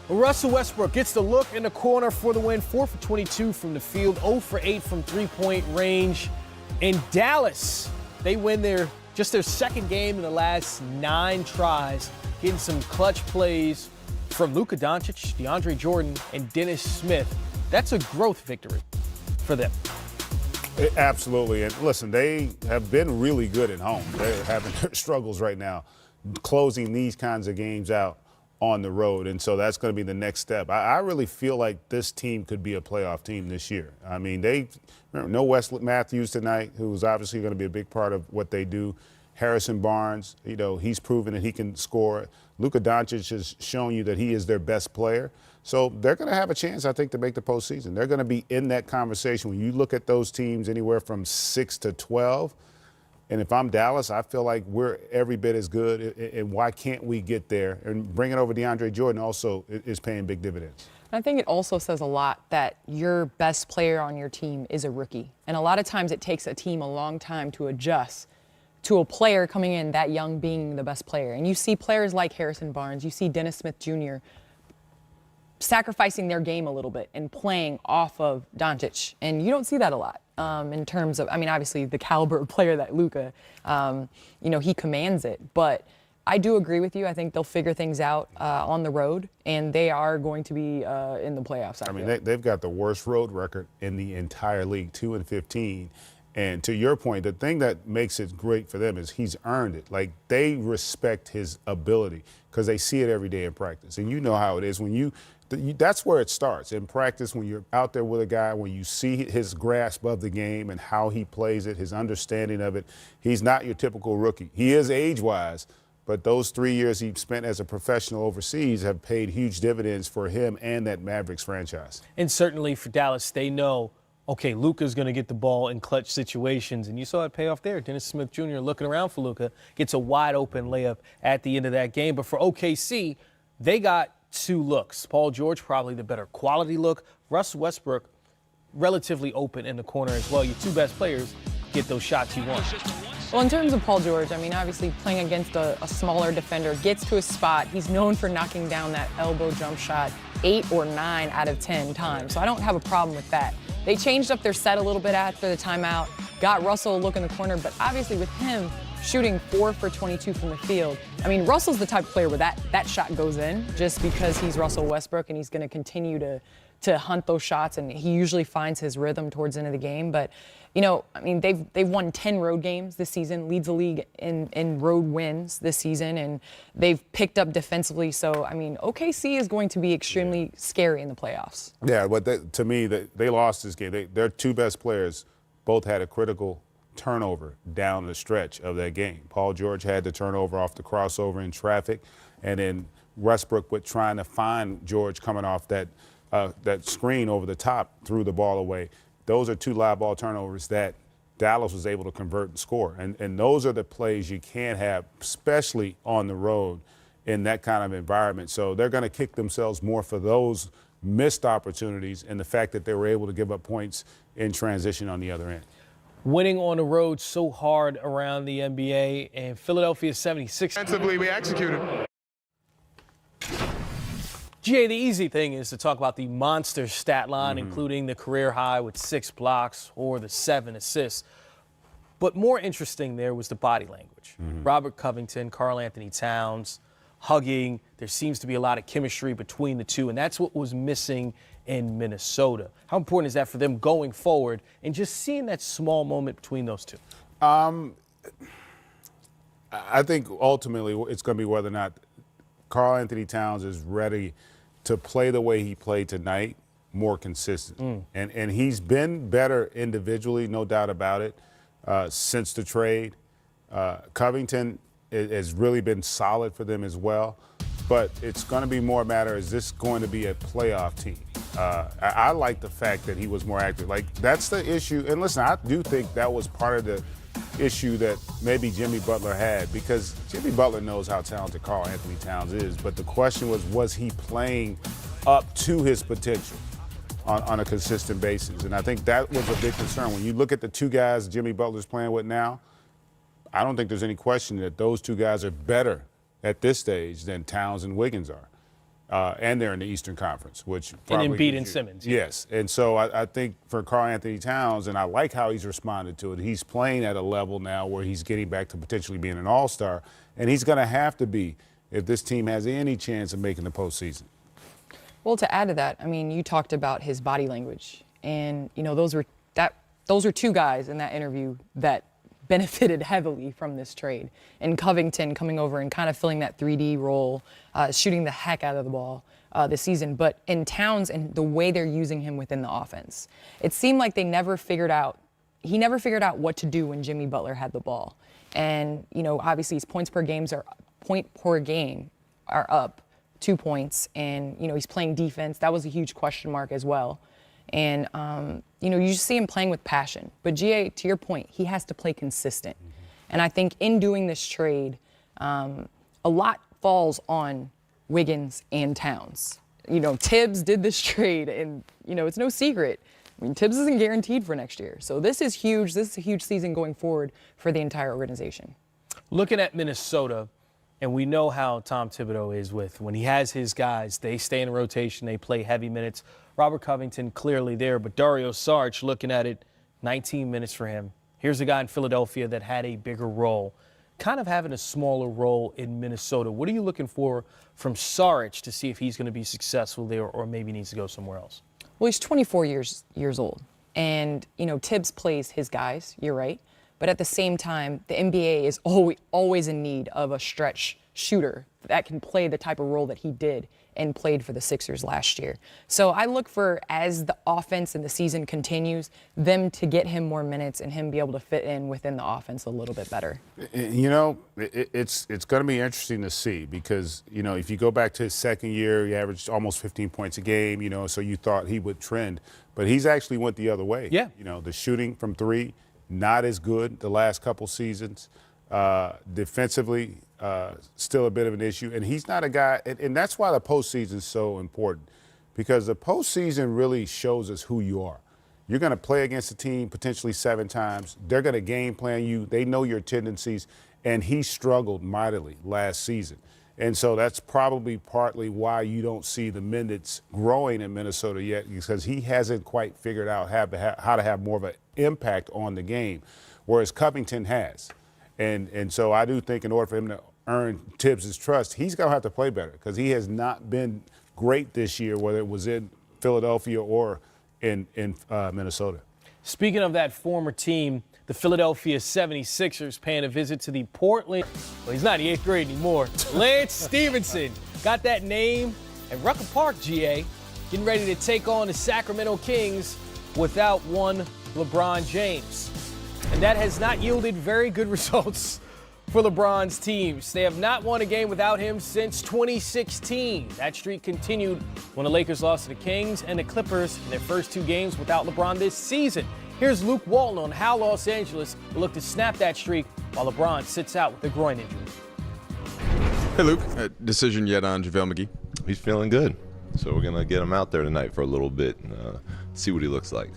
Russell Westbrook gets the look in the corner for the win. 4 for 22 from the field, 0 for 8 from three-point range. In Dallas, they win their second game in the last 9 tries, getting some clutch plays from Luka Doncic, DeAndre Jordan, and Dennis Smith. That's a growth victory for them. Absolutely. And listen, they have been really good at home. They're having struggles right now closing these kinds of games out on the road. And so that's going to be the next step. I really feel like this team could be a playoff team this year. I mean, no Wesley Matthews tonight, who's obviously going to be a big part of what they do. Harrison Barnes, he's proven that he can score. Luka Doncic has shown you that he is their best player. So they're going to have a chance, I think, to make the postseason. They're going to be in that conversation. When you look at those teams anywhere from 6 to 12, and if I'm Dallas, I feel like we're every bit as good. And why can't we get there? And bringing over DeAndre Jordan also is paying big dividends. I think it also says a lot that your best player on your team is a rookie. And a lot of times it takes a team a long time to adjust to a player coming in that young being the best player. And you see players like Harrison Barnes, you see Dennis Smith Jr. sacrificing their game a little bit and playing off of Doncic. And you don't see that a lot in terms of, obviously the caliber of player that Luka, he commands it. But I do agree with you. I think they'll figure things out on the road, and they are going to be in the playoffs. They've got the worst road record in the entire league, 2-15. And to your point, the thing that makes it great for them is he's earned it. Like, they respect his ability because they see it every day in practice. And you know how it is when that's where it starts in practice, when you're out there with a guy, when you see his grasp of the game and how he plays it, his understanding of it. He's not your typical rookie. He is age-wise, but those 3 years he spent as a professional overseas have paid huge dividends for him and that Mavericks franchise. And certainly for Dallas, they know, okay, Luka's going to get the ball in clutch situations, and you saw it pay off there. Dennis Smith Jr. looking around for Luka, gets a wide-open layup at the end of that game. But for OKC, they got 2 looks. Paul George, probably the better quality look. Russell Westbrook, relatively open in the corner as well. Your 2 best players get those shots you want. Well, in terms of Paul George, obviously playing against a smaller defender, gets to his spot. He's known for knocking down that elbow jump shot 8 or 9 out of 10 times. So I don't have a problem with that. They changed up their set a little bit after the timeout, got Russell a look in the corner, but obviously with him shooting 4 for 22 from the field, Russell's the type of player where that shot goes in just because he's Russell Westbrook and he's going to continue to hunt those shots, and he usually finds his rhythm towards the end of the game. But, they've won 10 road games this season, leads the league in road wins this season, and they've picked up defensively. So, OKC is going to be extremely scary in the playoffs. Yeah, but to me, they lost this game. Their 2 best players both had a critical turnover down the stretch of that game. Paul George had the turnover off the crossover in traffic, and then Westbrook was trying to find George coming off that screen over the top, threw the ball away. Those are 2 live ball turnovers that Dallas was able to convert and score. And those are the plays you can't have, especially on the road in that kind of environment. So they're going to kick themselves more for those missed opportunities and the fact that they were able to give up points in transition on the other end. Winning on the road so hard around the NBA, and Philadelphia 76. Defensively, we executed. GA, the easy thing is to talk about the monster stat line, including the career high with 6 blocks or the 7 assists. But more interesting there was the body language. Robert Covington, Karl Anthony Towns, hugging. There seems to be a lot of chemistry between the 2, and that's what was missing in Minnesota. How important is that for them going forward and just seeing that small moment between those 2? I think ultimately it's going to be whether or not Karl Anthony Towns is ready to play the way he played tonight, more consistent. And he's been better individually, no doubt about it, since the trade. Covington has really been solid for them as well. But it's going to be more a matter, is this going to be a playoff team? I like the fact that he was more active. Like, that's the issue. And listen, I do think that was part of the issue that maybe Jimmy Butler had, because Jimmy Butler knows how talented Karl Anthony Towns is. But the question was he playing up to his potential on a consistent basis? And I think that was a big concern. When you look at the 2 guys Jimmy Butler's playing with now, I don't think there's any question that those 2 guys are better at this stage than Towns and Wiggins are. and they're in the Eastern Conference, which And probably Embiid gives and you- Simmons. Yes, and so I think for Karl Anthony Towns, and I like how he's responded to it. He's playing at a level now where he's getting back to potentially being an all-star, and he's going to have to be if this team has any chance of making the postseason. Well, to add to that, I mean, you talked about his body language, and those were two guys in that interview that benefited heavily from this trade. And Covington coming over and kind of filling that 3D role, shooting the heck out of the ball this season. But in Towns and the way they're using him within the offense, it seemed like he never figured out what to do when Jimmy Butler had the ball. And obviously his point per game are up 2 points, and he's playing defense. That was a huge question mark as well. And you just see him playing with passion. But GA, to your point, he has to play consistent. And I think in doing this trade, a lot falls on Wiggins and Towns. Tibbs did this trade, and it's no secret. I mean, Tibbs isn't guaranteed for next year. So this is huge. This is a huge season going forward for the entire organization. Looking at Minnesota, and we know how Tom Thibodeau is with when he has his guys, they stay in rotation, they play heavy minutes. Robert Covington clearly there, but Dario Saric, looking at it, 19 minutes for him. Here's a guy in Philadelphia that had a bigger role, kind of having a smaller role in Minnesota. What are you looking for from Saric to see if he's going to be successful there or maybe needs to go somewhere else? Well, he's 24 years old, and Tibbs plays his guys. You're right, but at the same time, the NBA is always in need of a stretch shooter that can play the type of role that he did and played for the Sixers last year. So I look for, as the offense and the season continues, them to get him more minutes and him be able to fit in within the offense a little bit better. It's going to be interesting to see because, if you go back to his second year, he averaged almost 15 points a game, so you thought he would trend. But he's actually went the other way. Yeah. The shooting from three, not as good the last couple seasons. Defensively, still a bit of an issue. And he's not a guy, and that's why the postseason is so important, because the postseason really shows us who you are. You're going to play against a team potentially 7 times. They're going to game plan you. They know your tendencies. And he struggled mightily last season. And so that's probably partly why you don't see the minutes growing in Minnesota yet, because he hasn't quite figured out how to have more of an impact on the game, whereas Covington has. And so I do think in order for him to earn Tibbs' trust, he's going to have to play better because he has not been great this year, whether it was in Philadelphia or in Minnesota. Speaking of that former team, the Philadelphia 76ers paying a visit to the Portland, well, he's not in the 8th grade anymore, Lance Stevenson. Got that name at Rucker Park, GA, getting ready to take on the Sacramento Kings without one LeBron James. And that has not yielded very good results for LeBron's teams. They have not won a game without him since 2016. That streak continued when the Lakers lost to the Kings and the Clippers in their first 2 games without LeBron this season. Here's Luke Walton on how Los Angeles will look to snap that streak while LeBron sits out with a groin injury. Hey, Luke. Decision yet on JaVale McGee? He's feeling good. So we're going to get him out there tonight for a little bit and see what he looks like.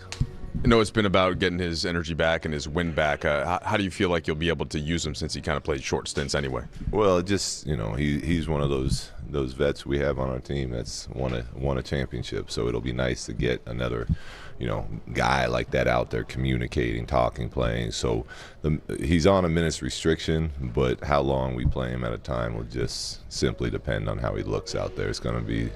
I know it's been about getting his energy back and his wind back. How do you feel like you'll be able to use him since he kind of played short stints anyway? Well, just, he's one of those vets we have on our team that's won a championship. So it'll be nice to get another, guy like that out there communicating, talking, playing. So he's on a minutes restriction, but how long we play him at a time will just simply depend on how he looks out there. It's going to be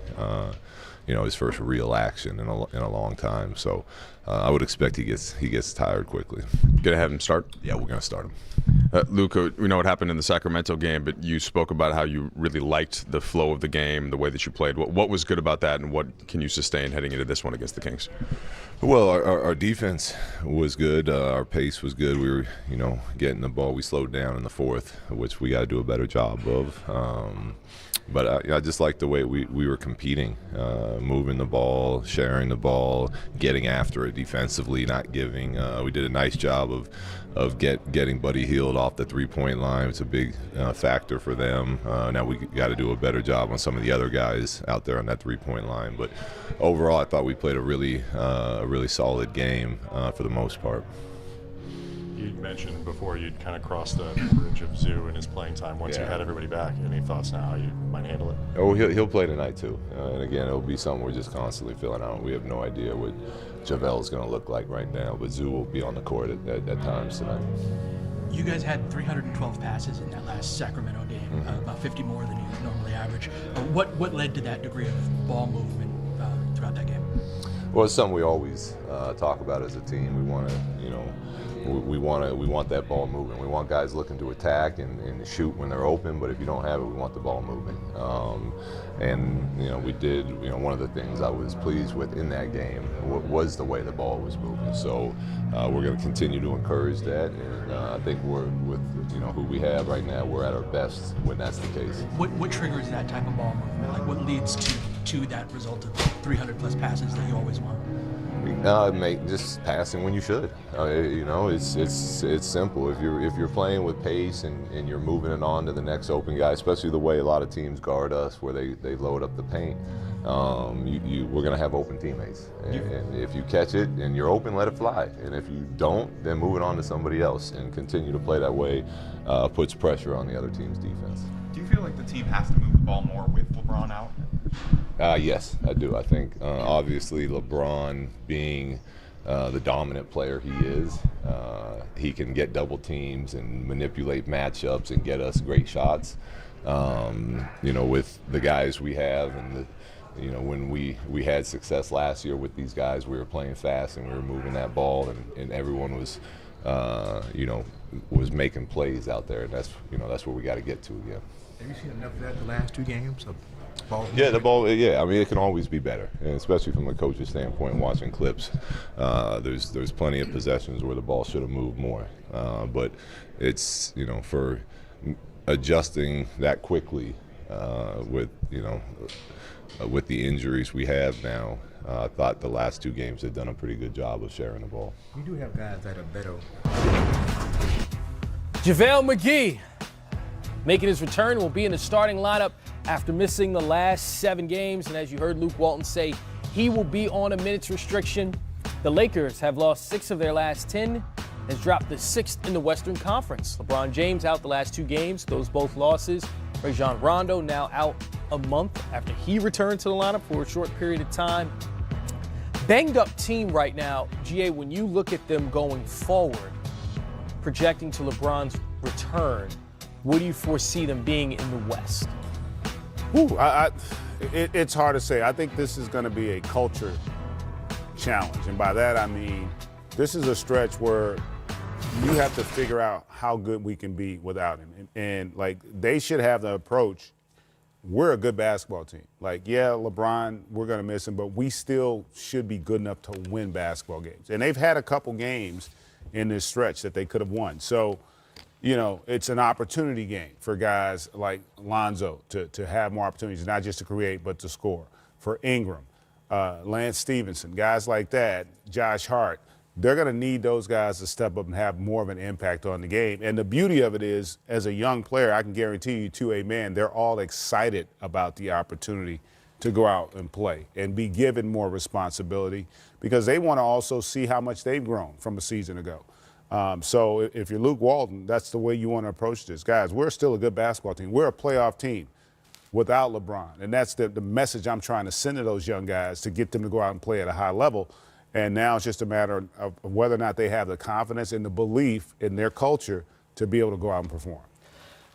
his first real action in a long time. So I would expect he gets tired quickly. Gonna have him start? Yeah, we're gonna start him. Luka, we know what happened in the Sacramento game, but you spoke about how you really liked the flow of the game, the way that you played. What was good about that, and what can you sustain heading into this one against the Kings? Well, our defense was good. Our pace was good. We were, getting the ball. We slowed down in the fourth, which we got to do a better job of. But I just like the way we were competing, moving the ball, sharing the ball, getting after it defensively, not giving. We did a nice job of getting Buddy Hield off the three-point line. It's a big factor for them. Now we got to do a better job on some of the other guys out there on that three-point line. But overall, I thought we played a really solid game for the most part. you'd mentioned before you'd kind of crossed the bridge of Zoo in his playing time once you had everybody back. Any thoughts now how you might handle it? Oh, he'll play tonight too. And again, it'll be something we're just constantly filling out. We have no idea what JaVale is going to look like right now, but Zoo will be on the court at times tonight. You guys had 312 passes in that last Sacramento game, about 50 more than you normally average. What led to that degree of ball movement throughout that game? Well, it's something we always talk about as a team. We want to, we want that ball moving. We want guys looking to attack and shoot when they're open. But if you don't have it, we want the ball moving. And we did. One of the things I was pleased with in that game was the way the ball was moving. So we're going to continue to encourage that. And I think we're with who we have right now. We're at our best when that's the case. What triggers that type of ball movement? Like what leads to that result of 300 plus passes that you always want? Just passing when you should. It's simple. If you're playing with pace and you're moving it on to the next open guy, especially the way a lot of teams guard us, where they load up the paint, we're going to have open teammates. And if you catch it and you're open, let it fly. And if you don't, then move it on to somebody else and continue to play that way. Puts pressure on the other team's defense. Do you feel like the team has to move the ball more with LeBron out? Yes, I do. I think obviously LeBron being the dominant player he is, he can get double teams and manipulate matchups and get us great shots. With the guys we have and when we had success last year with these guys, we were playing fast and we were moving that ball and everyone was was making plays out there, and that's where we got to get to again. Have you seen enough of that the last two games? The ball. Yeah, I mean, it can always be better, and especially from a coach's standpoint. Watching clips, there's plenty of possessions where the ball should have moved more, but it's for adjusting that quickly with the injuries we have now. I thought the last two games have done a pretty good job of sharing the ball. You do have guys that are better. JaVale McGee making his return, will be in the starting lineup after missing the last 7 games. And as you heard Luke Walton say, he will be on a minutes restriction. The Lakers have lost 6 of their last 10, has dropped the 6th in the Western Conference. LeBron James out the last 2 games, those both losses. Rajon Rondo now out a month after he returned to the lineup for a short period of time. Banged up team right now. GA, when you look at them going forward, projecting to LeBron's return, what do you foresee them being in the West? It's hard to say. I think this is going to be a culture challenge. And by that, I mean, this is a stretch where you have to figure out how good we can be without him. And they should have the approach, we're a good basketball team. LeBron, we're going to miss him, but we still should be good enough to win basketball games. And they've had a couple games in this stretch that they could have won. So, it's an opportunity game for guys like Lonzo to have more opportunities, not just to create, but to score. For Ingram, Lance Stevenson, guys like that, Josh Hart, they're going to need those guys to step up and have more of an impact on the game. And the beauty of it is, as a young player, I can guarantee you to a man, they're all excited about the opportunity to go out and play and be given more responsibility because they want to also see how much they've grown from a season ago. So if you're Luke Walton, that's the way you want to approach this. Guys, we're still a good basketball team. We're a playoff team without LeBron. And that's the message I'm trying to send to those young guys to get them to go out and play at a high level. And now it's just a matter of whether or not they have the confidence and the belief in their culture to be able to go out and perform.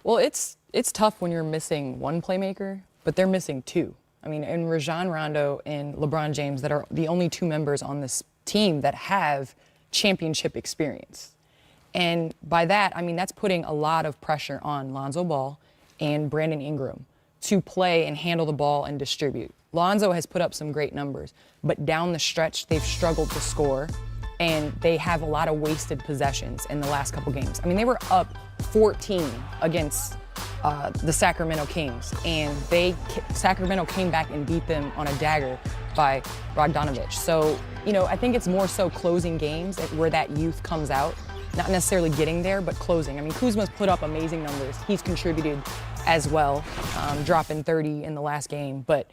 Well, it's tough when you're missing one playmaker, but they're missing 2. I mean, and Rajon Rondo and LeBron James that are the only 2 members on this team that have championship experience. And by that, I mean, that's putting a lot of pressure on Lonzo Ball and Brandon Ingram to play and handle the ball and distribute. Lonzo has put up some great numbers, but down the stretch, they've struggled to score, and they have a lot of wasted possessions in the last couple games. I mean, they were up 14 against the Sacramento Kings, and Sacramento came back and beat them on a dagger by Bogdanovic. So, I think it's more so closing games where that youth comes out, not necessarily getting there, but closing. I mean, Kuzma's put up amazing numbers. He's contributed as well, dropping 30 in the last game, but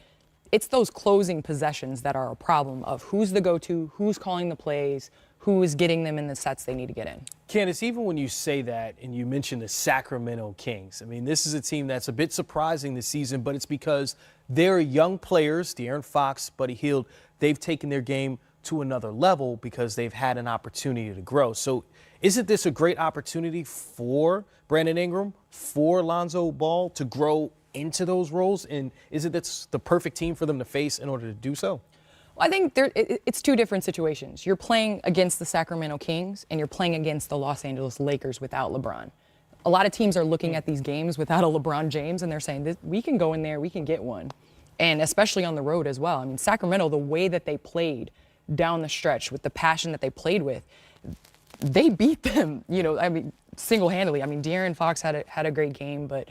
it's those closing possessions that are a problem of who's the go-to, who's calling the plays, who is getting them in the sets they need to get in. Candace, even when you say that and you mention the Sacramento Kings, I mean, this is a team that's a bit surprising this season, but it's because they're young players, De'Aaron Fox, Buddy Hield, they've taken their game to another level because they've had an opportunity to grow. So isn't this a great opportunity for Brandon Ingram, for Lonzo Ball to grow into those roles? And isn't this the perfect team for them to face in order to do so? Well, I think it's two different situations. You're playing against the Sacramento Kings and you're playing against the Los Angeles Lakers without LeBron. A lot of teams are looking at these games without a LeBron James and they're saying, we can go in there, we can get one. And especially on the road as well. I mean, Sacramento, the way that they played down the stretch with the passion that they played with, they beat them, single-handedly. I mean, De'Aaron Fox had a great game, but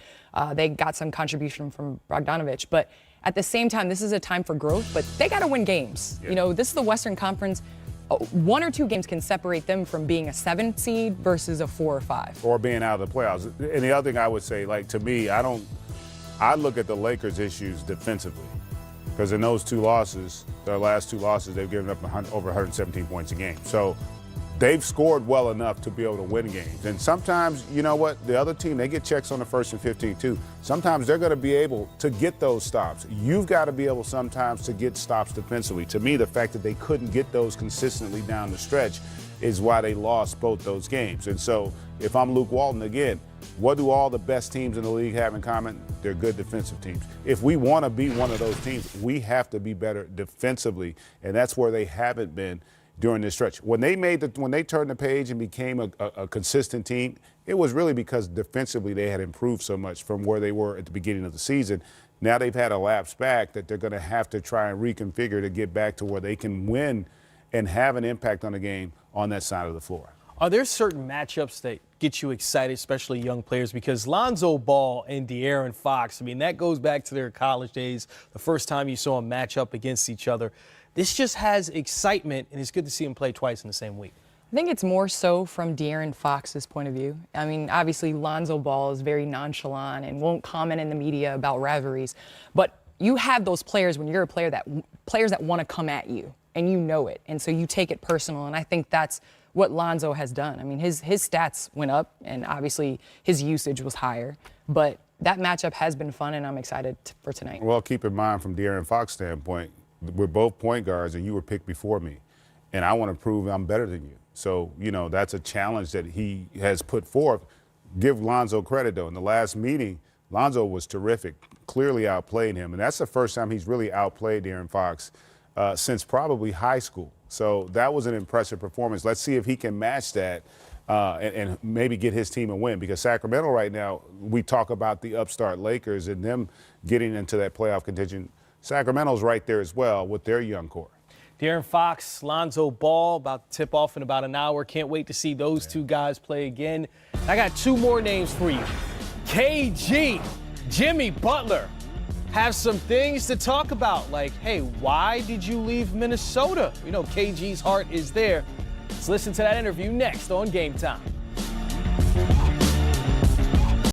they got some contribution from Bogdanovich. But at the same time, this is a time for growth, but they got to win games. Yeah. This is the Western Conference. 1 or 2 games can separate them from being a 7 seed versus a 4 or 5. Or being out of the playoffs. And the other thing I would say, to me, I look at the Lakers' issues defensively. Because in those 2 losses, their last 2 losses, they've given up over 117 points a game. So they've scored well enough to be able to win games. And sometimes, you know what, the other team, they get checks on the 1st and 15 too. Sometimes they're going to be able to get those stops. You've got to be able sometimes to get stops defensively. To me, the fact that they couldn't get those consistently down the stretch is why they lost both those games. And so if I'm Luke Walton, again, what do all the best teams in the league have in common? They're good defensive teams. If we want to be one of those teams, we have to be better defensively, and that's where they haven't been during this stretch. When they turned the page and became a consistent team, it was really because defensively they had improved so much from where they were at the beginning of the season. Now they've had a lapse back that they're going to have to try and reconfigure to get back to where they can win and have an impact on the game on that side of the floor. Are there certain matchups that get you excited, especially young players? Because Lonzo Ball and De'Aaron Fox, I mean, that goes back to their college days, the first time you saw them match up against each other. This just has excitement, and it's good to see them play twice in the same week. I think it's more so from De'Aaron Fox's point of view. I mean, obviously, Lonzo Ball is very nonchalant and won't comment in the media about rivalries. But you have those players when you're a player players that want to come at you, and you know it. And so you take it personal, and I think that's what Lonzo has done. I mean, his stats went up, and obviously his usage was higher. But that matchup has been fun, and I'm excited for tonight. Well, keep in mind from De'Aaron Fox's standpoint, we're both point guards, and you were picked before me. And I want to prove I'm better than you. So, that's a challenge that he has put forth. Give Lonzo credit, though. In the last meeting, Lonzo was terrific, clearly outplayed him. And that's the first time he's really outplayed De'Aaron Fox since probably high school. So that was an impressive performance. Let's see if he can match that and maybe get his team a win. Because Sacramento right now, we talk about the upstart Lakers and them getting into that playoff contention. Sacramento's right there as well with their young core. De'Aaron Fox, Lonzo Ball, about to tip off in about an hour. Can't wait to see those 2 guys play again. I got 2 more names for you. KG, Jimmy Butler, have some things to talk about. Like, hey, why did you leave Minnesota? KG's heart is there. Let's listen to that interview next on Game Time.